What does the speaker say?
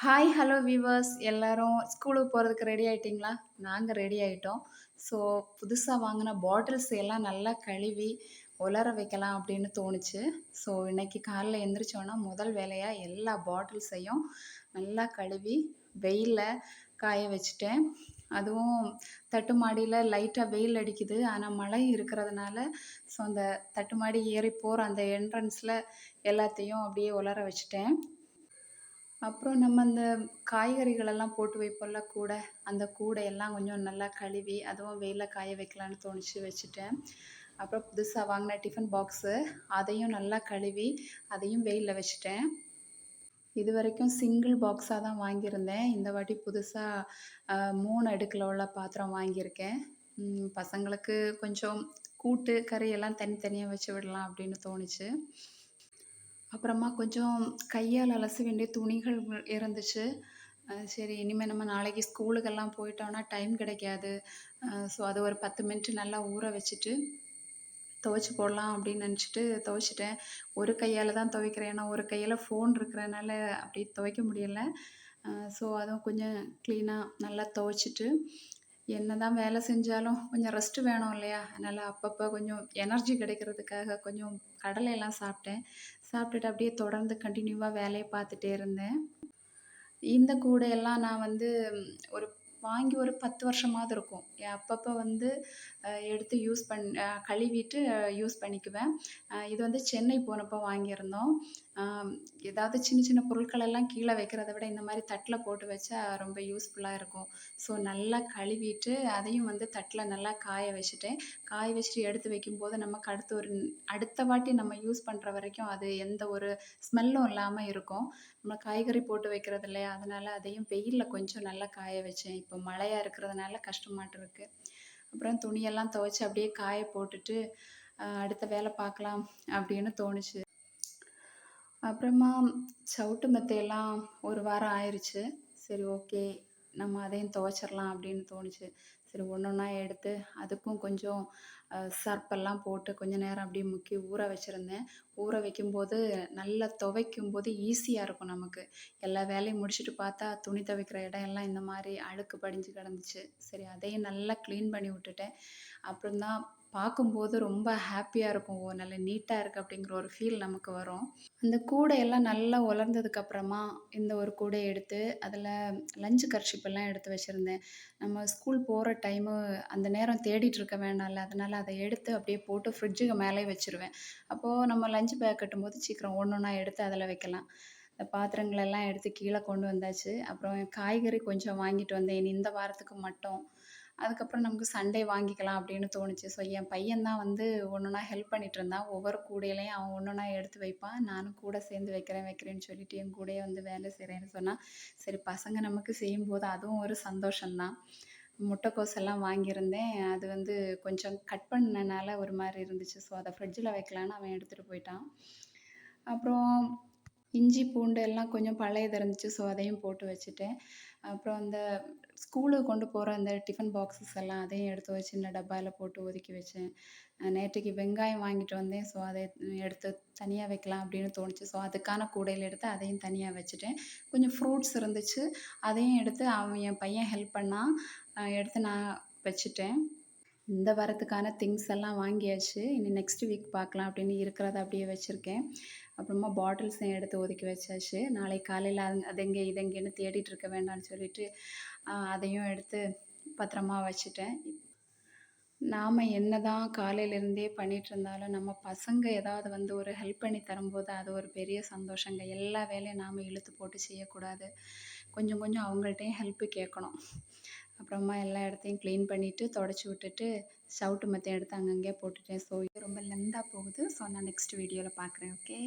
Hi, hello viewers எல்லாரும் ஸ்கூலுக்கு போறதுக்கு ரெடி ஆயிட்டீங்களா? நாங்க ரெடி ஆயிட்டோம். ஸோ, புதுசா வாங்குன பாட்டில்ஸ் எல்லாம் நல்லா கழுவி, உலர வைக்கலாம் அப்படின்னு தோணுச்சு. ஸோ, இன்னைக்கு காலைல எந்திரிச்சோன முதல் வேலையா எல்லா பாட்டில்ஸையும் நல்லா கழுவி, வெயில்ல காய வச்சுட்டேன். அதுவும் தட்டு மாடியில லைட்டா வெயில் அடிக்குது. ஆனா மழை இருக்கிறதுனால, ஸோ அந்த தட்டு மாடி ஏறி போற அந்த என்ட்ரன்ஸ்ல எல்லாத்தையும் அப்படியே உலர வச்சுட்டேன். அப்புறம் நம்ம அந்த காய்கறிகளெல்லாம் போட்டு வைப்போம்ல கூடை, அந்த கூடையெல்லாம் கொஞ்சம் நல்லா கழுவி, அதுவும் வெயில்ல காய வைக்கலான்னு தோணுச்சு வச்சுட்டேன். அப்புறம் புதுசா வாங்குன டிஃபன் பாக்ஸு, அதையும் நல்லா கழுவி, அதையும் வெயில்ல வச்சுட்டேன். இதுவரைக்கும் சிங்கிள் பாக்ஸா தான் வாங்கியிருந்தேன். இந்த வாட்டி புதுசா 3 அடுக்குல உள்ள பாத்திரம் வாங்கியிருக்கேன். பசங்களுக்கு கொஞ்சம் கூட்டு, கறி எல்லாம் தனித்தனியா வச்சு விடலாம் அப்படின்னு தோணுச்சு. அப்புறமா கொஞ்சம் கையால் அலச வேண்டிய துணிகள் இருந்துச்சு. சரி இனிமே நம்ம நாளைக்கு ஸ்கூலுக்கெல்லாம் போயிட்டோம்னா டைம் கிடைக்காது. ஸோ அது ஒரு 10 மினிட் நல்லா ஊற வச்சுட்டு, துவைச்சு போடலாம் அப்படின்னு நினச்சிட்டு துவைச்சுட்டேன். ஒரு கையால தான் துவைக்கிறேன். ஏன்னா ஒரு கையில ஃபோன் இருக்கிறனால அப்படி துவைக்க முடியல. ஸோ அதுவும் கொஞ்சம் க்ளீனா நல்லா துவைச்சுட்டு, என்னதான் வேலை செஞ்சாலும் கொஞ்சம் ரெஸ்ட் வேணும் இல்லையா? அதனால அப்பப்போ கொஞ்சம் எனர்ஜி கிடைக்கிறதுக்காக கொஞ்சம் கடலையெல்லாம் சாப்பிட்டேன். சாப்பிட்டுட்டு அப்படியே தொடர்ந்து கன்டினியூவா வேலைய பார்த்துட்டே இருந்தேன். இந்த கூடையெல்லாம் நான் வந்து ஒரு வாங்கி ஒரு 10 வருஷமாவது இருக்கும். அப்பப்போ வந்து எடுத்து யூஸ் கழுவிட்டு யூஸ் பண்ணிக்குவேன். இது வந்து சென்னை போனப்போ வாங்கியிருந்தோம். ஏதாவது சின்ன சின்ன பொருட்கள் எல்லாம் கீழ வைக்கிறத விட இந்த மாரி தட்ல போட்டு வச்சா ரொம்ப யூஸ்ஃபுல்லா இருக்கும். ஸோ நல்லா கழுவிட்டு அதையும் வந்து தட்ல நல்லா காய வச்சுட்டேன். காய வச்சுட்டு எடுத்து வைக்கும்போது நமக்கு அடுத்த வாட்டி நம்ம யூஸ் பண்ற வரைக்கும் அது எந்த ஒரு ஸ்மெல்லும் இல்லாம இருக்கும். நம்ம காய்கறி போட்டு வைக்கிறது இல்லையா? அதனால அதையும் வெயில்ல கொஞ்சம் நல்லா காய வச்சேன். இப்போ மழையா இருக்கிறதுனால கஷ்டமாட்டு இருக்கு. அப்புறம் துணியெல்லாம் துவைச்சு அப்படியே காய போட்டுட்டு, அடுத்த வேலை பார்க்கலாம் அப்படின்னு தோணுச்சு. அப்புறமா சவுட்டு மெத்தையெல்லாம் 1 வாரம் ஆயிருச்சு. சரி ஓகே. நம்ம அதையும் துவைச்சிரலாம் அப்படின்னு தோணுச்சு. சரி ஒண்ணொண்ணா எடுத்து அதுக்கும் கொஞ்சம் சர்ப்பெல்லாம் போட்டு கொஞ்ச நேரம் அப்படியே முக்கி ஊற வச்சிருந்தேன். ஊற வைக்கும்போது நல்லா துவைக்கும்போது ஈஸியா இருக்கும் நமக்கு. எல்லா வேலையும் முடிச்சுட்டு பார்த்தா துணி துவைக்கிற இடம் எல்லாம் இந்த மாரி அழுக்கு படிஞ்சு கிடந்துச்சு. சரி அதையும் நல்லா கிளீன் பண்ணி விட்டுட்டேன். அப்புறம் தான் பார்க்கும்போது ரொம்ப ஹேப்பியா இருக்கும். ஓ! நல்ல நீட்டா இருக்கு அப்படிங்கிற ஒரு ஃபீல் நமக்கு வரும். அந்த கூடையெல்லாம் நல்லா உலர்ந்ததுக்கு அப்புறமா, இந்த ஒரு கூடைய எடுத்து, அதில லஞ்ச் கர்ச்சீப் எல்லாம் எடுத்து வச்சிருந்தேன். நம்ம ஸ்கூல் போற டைமு அந்த நேரம் தேடிட்டு இருக்க வேணாம்ல. அதனால அத எடுத்து அப்படியே போட்டு ஃப்ரிட்ஜுக்கு மேலயே வச்சுருவேன். அப்போ நம்ம லஞ்ச் பேக் கட்டும்போது சீக்கிரம் ஒண்ணொண்ணா எடுத்து அதில வைக்கலாம். இந்த பாத்திரங்களெல்லாம் எடுத்து கீழ கொண்டு வந்தாச்சு. அப்புறம் காய்கறி கொஞ்சம் வாங்கிட்டு வந்தேன். இனி இந்த வாரத்துக்கு மட்டும். அதுக்கப்புறம் நமக்கு சண்டே வாங்கிக்கலாம் அப்படின்னு தோணுச்சு. ஸோ என் பையன் தான் வந்து ஒண்ணொண்ணா ஹெல்ப் பண்ணிட்டு இருந்தான். ஒவ்வொரு கூடையிலயும் அவன் ஒண்ணொண்ணா எடுத்து வைப்பான். நானும் கூட சேர்ந்து வைக்கிறேன்னு சொல்லிட்டு என் கூடயே வந்து வேலை செய்றேன்னு சொன்னா, சரி பசங்க நமக்கு செய்யும்போது அதுவும் ஒரு சந்தோஷம் தான். முட்டைக்கோஸ் எல்லாம் வாங்கியிருந்தேன். அது வந்து கொஞ்சம் கட் பண்ணனால ஒரு மாரி இருந்துச்சு. ஸோ அத ஃப்ரிட்ஜில வைக்கலான்னு அவன் எடுத்துட்டு போயிட்டான். அப்புறம் இஞ்சி, பூண்டு எல்லாம் கொஞ்சம் பழையது இருந்துச்சு. ஸோ அதையும் போட்டு வச்சுட்டேன். அப்புறம் அந்த ஸ்கூலுக்கு கொண்டு போற அந்த டிஃபன் பாக்ஸஸ் எல்லாம் அதையும் எடுத்து ஒரு சின்ன டப்பால போட்டு ஒதுக்கி வச்சேன். நேற்றைக்கு வெங்காயம் வாங்கிட்டு வந்தேன். ஸோ அதை எடுத்து தனியா வைக்கலாம் அப்படின்னு தோணுச்சு. ஸோ அதுக்கான கூடையில எடுத்து அதையும் தனியா வச்சுட்டேன். கொஞ்சம் ஃப்ரூட்ஸ் இருந்துச்சு. அதையும் எடுத்து என் பையன் ஹெல்ப் பண்ணான். எடுத்து நான் வச்சுட்டேன். இந்த வாரத்துக்கான திங்ஸ் எல்லாம் வாங்கியாச்சு. இனி நெக்ஸ்ட் வீக் பார்க்கலாம் அப்படின்னு இருக்கிறத அப்படியே வச்சிருக்கேன். அப்புறமா பாட்டில்ஸையும் எடுத்து ஒதுக்கி வச்சாச்சு. நாளைக்கு காலையில அது எங்கே, இது எங்கேன்னு தேடிட்டு இருக்க வேண்டாம்னு சொல்லிட்டு, அதையும் எடுத்து பத்திரமா வச்சுட்டேன். நாம என்னதான் காலையிலேருந்தே பண்ணிட்டு இருந்தாலும், நம்ம பசங்க ஏதாவது வந்து ஒரு ஹெல்ப் பண்ணி தரும்போது, அது ஒரு பெரிய சந்தோஷங்க. எல்லா வேலையும் நாம இழுத்து போட்டு செய்யக்கூடாது. கொஞ்சம் கொஞ்சம் அவங்கள்ட்டயும் ஹெல்ப் கேட்கணும். அப்புறமா எல்லா இடத்தையும் கிளீன் பண்ணிட்டு, தொடச்சு விட்டுட்டு, சவுட்டு மெத்த எடுத்து அங்கங்கே போட்டுட்டேன். ஸோ இது ரொம்ப லென்த்தா போகுது. ஸோ நான் நெக்ஸ்ட் வீடியோல பார்க்குறேன். ஓகே.